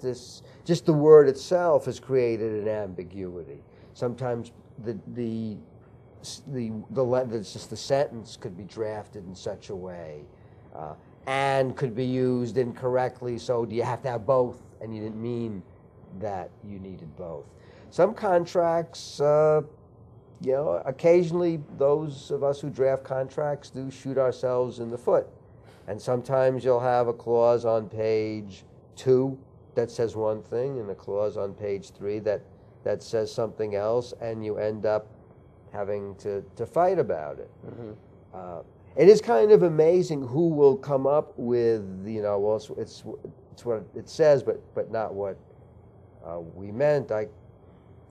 this, just the word itself has created an ambiguity. Sometimes just the sentence could be drafted in such a way, and could be used incorrectly, so do you have to have both, and you didn't mean that you needed both. Some contracts, you know, occasionally those of us who draft contracts do shoot ourselves in the foot. And sometimes you'll have a clause on page 2 that says one thing and a clause on page 3 that says something else, and you end up having to fight about it. Mm-hmm. It is kind of amazing who will come up with, you know, well, it's what it says, but not what we meant. I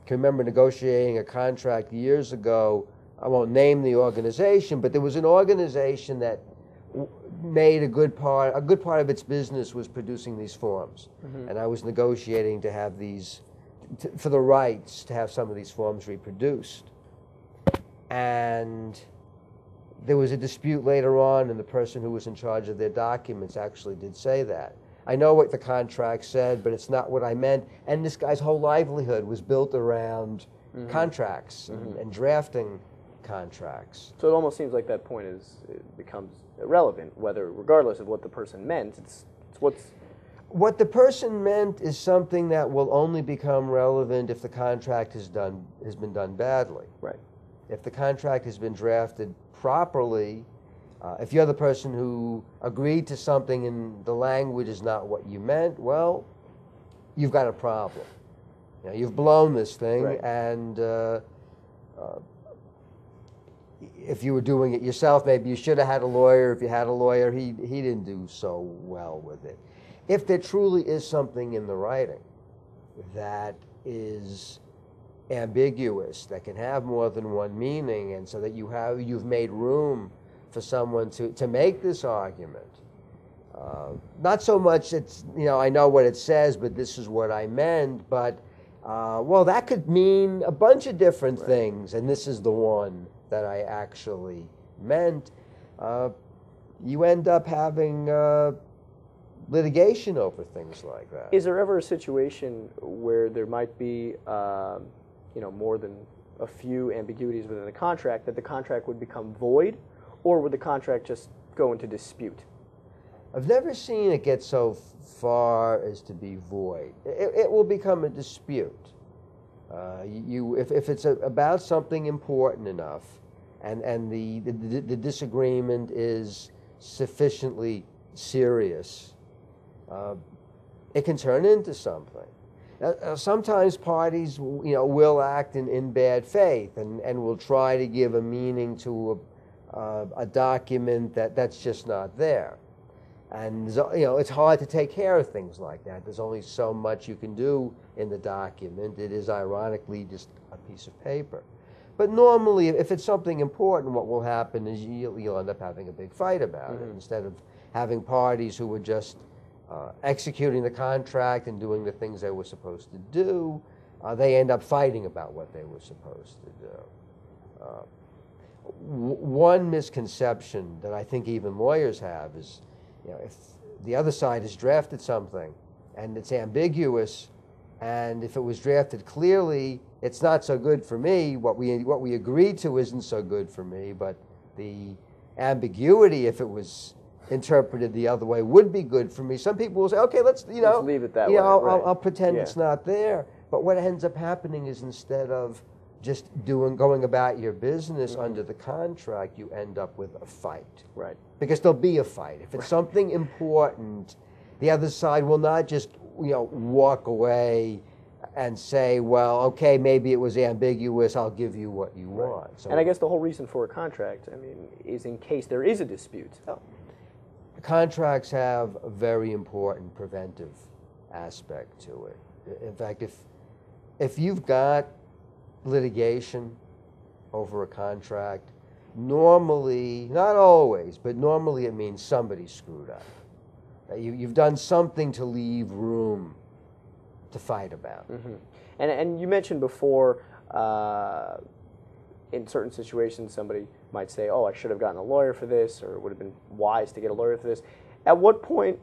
can remember negotiating a contract years ago. I won't name the organization, but there was an organization that made a good part of its business was producing these forms. Mm-hmm. And I was negotiating to have these, for the rights to have some of these forms reproduced. And there was a dispute later on, and the person who was in charge of their documents actually did say that. I know what the contract said, but it's not what I meant. And this guy's whole livelihood was built around mm-hmm. contracts mm-hmm. and drafting contracts. So it almost seems like that point it becomes irrelevant, regardless of what the person meant. It's what the person meant is something that will only become relevant if the contract has been done badly. Right. If the contract has been drafted properly, if you're the person who agreed to something and the language is not what you meant, well, you've got a problem. You know, you've blown this thing, right. And if you were doing it yourself, maybe you should have had a lawyer. If you had a lawyer, he didn't do so well with it. If there truly is something in the writing that is ambiguous, that can have more than one meaning, and so that you've made room for someone to make this argument. Not so much it's, you know, I know what it says, but this is what I meant, but, well, that could mean a bunch of different right. things, and this is the one that I actually meant. You end up having litigation over things like that. Is there ever a situation where there might be, you know, more than a few ambiguities within the contract, that the contract would become void, or would the contract just go into dispute? I've never seen it get so far as to be void. It will become a dispute. If it's about something important enough, and the disagreement is sufficiently serious, it can turn into something. Sometimes parties, you know, will act in bad faith and will try to give a meaning to a document that's just not there. And, you know, it's hard to take care of things like that. There's only so much you can do in the document. It is ironically just a piece of paper. But normally, if it's something important, what will happen is you'll end up having a big fight about mm-hmm. it, instead of having parties who were just executing the contract and doing the things they were supposed to do. They end up fighting about what they were supposed to do. One misconception that I think even lawyers have is, you know, if the other side has drafted something and it's ambiguous, and if it was drafted clearly, it's not so good for me. What we agreed to isn't so good for me, but the ambiguity, if it was interpreted the other way, would be good for me. Some people will say, okay, let's leave it that way. I'll pretend it's not there. But what ends up happening is, instead of just going about your business mm-hmm. under the contract, you end up with a fight. Right. Because there'll be a fight. If it's something important, the other side will not just, you know, walk away and say, well, okay, maybe it was ambiguous, I'll give you what you want. So, and I guess the whole reason for a contract, I mean, is in case there is a dispute. Contracts have a very important preventive aspect to it. In fact, if you've got litigation over a contract, normally, not always, but normally it means somebody screwed up. You've done something to leave room to fight about. Mm-hmm. And you mentioned before, in certain situations, somebody might say, oh, I should have gotten a lawyer for this, or it would have been wise to get a lawyer for this. At what point,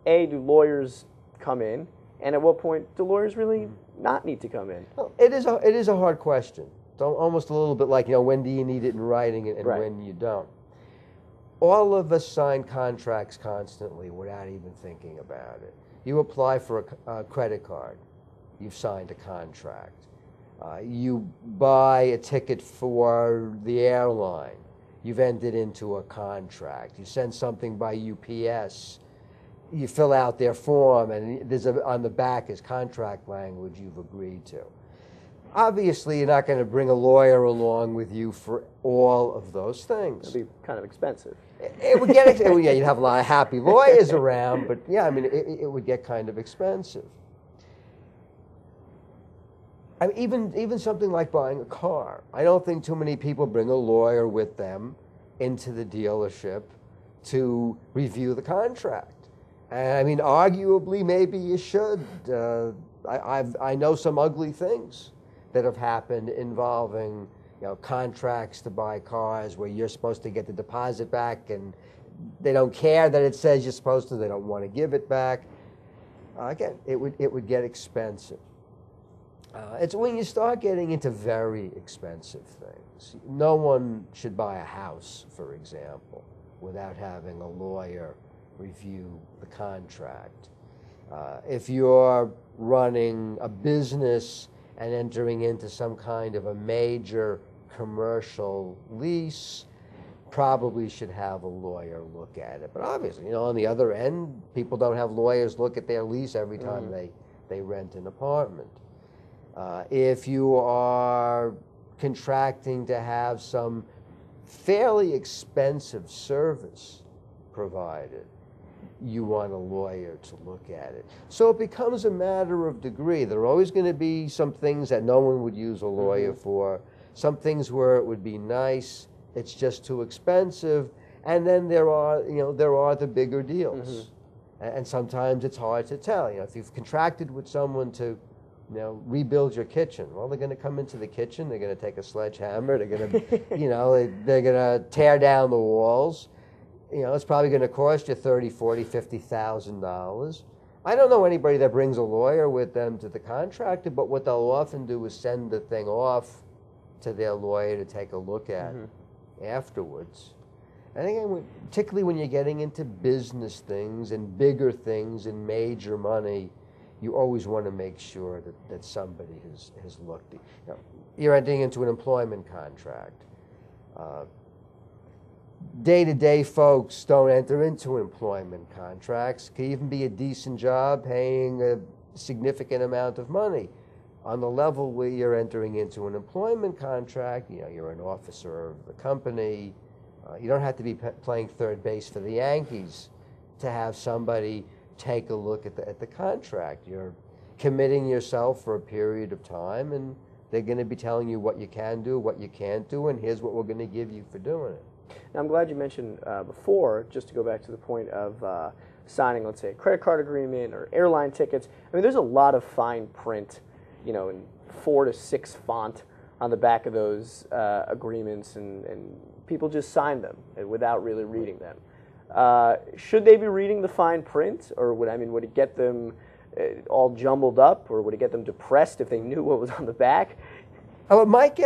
A, do lawyers come in, And at what point do lawyers really not need to come in? Well, it is a hard question. It's almost a little bit like, when do you need it in writing and Right. when you don't. All of us sign contracts constantly without even thinking about it. You apply for a credit card, you've signed a contract. You buy a ticket for the airline, you've entered into a contract. You send something by UPS, you fill out their form, and on the back is contract language you've agreed to. Obviously, you're not going to bring a lawyer along with you for all of those things. It'd be kind of expensive. It would get, yeah, you'd have a lot of happy lawyers around, but yeah, I mean, it would get kind of expensive. I mean, even something like buying a car. I don't think too many people bring a lawyer with them into the dealership to review the contract. And I mean, arguably, maybe you should. I know some ugly things that have happened involving, contracts to buy cars where you're supposed to get the deposit back and they don't care that it says you're supposed to. They don't want to give it back. Again, it would get expensive. It's when you start getting into very expensive things. No one should buy a house, for example, without having a lawyer review the contract. If you're running a business and entering into some kind of a major commercial lease, probably should have a lawyer look at it. But obviously, on the other end, people don't have lawyers look at their lease every time they rent an apartment. If you are contracting to have some fairly expensive service provided, you want a lawyer to look at it. So it becomes a matter of degree. There are always going to be some things that no one would use a lawyer for, some things where it would be nice, it's just too expensive, and then there are the bigger deals. And sometimes it's hard to tell. If you've contracted with someone to rebuild your kitchen. Well, they're going to come into the kitchen, they're going to take a sledgehammer, they're going to, they're going to tear down the walls. It's probably going to cost you $30,000, $40,000, $50,000. I don't know anybody that brings a lawyer with them to the contractor, but what they'll often do is send the thing off to their lawyer to take a look at afterwards. And again, particularly when you're getting into business things and bigger things and major money, you always want to make sure that somebody has looked. You're entering into an employment contract. Day-to-day folks don't enter into employment contracts. It could even be a decent job paying a significant amount of money. On the level where you're entering into an employment contract, you're an officer of the company. You don't have to be playing third base for the Yankees to have somebody take a look at the contract. You're committing yourself for a period of time, and they're going to be telling you what you can do, what you can't do, and here's what we're going to give you for doing it. Now, I'm glad you mentioned before, just to go back to the point of signing, let's say, a credit card agreement or airline tickets. I mean, there's a lot of fine print, in 4 to 6 font on the back of those agreements, and people just sign them without really reading them. Should they be reading the fine print, or would it get them all jumbled up, or would it get them depressed if they knew what was on the back? Oh, it might get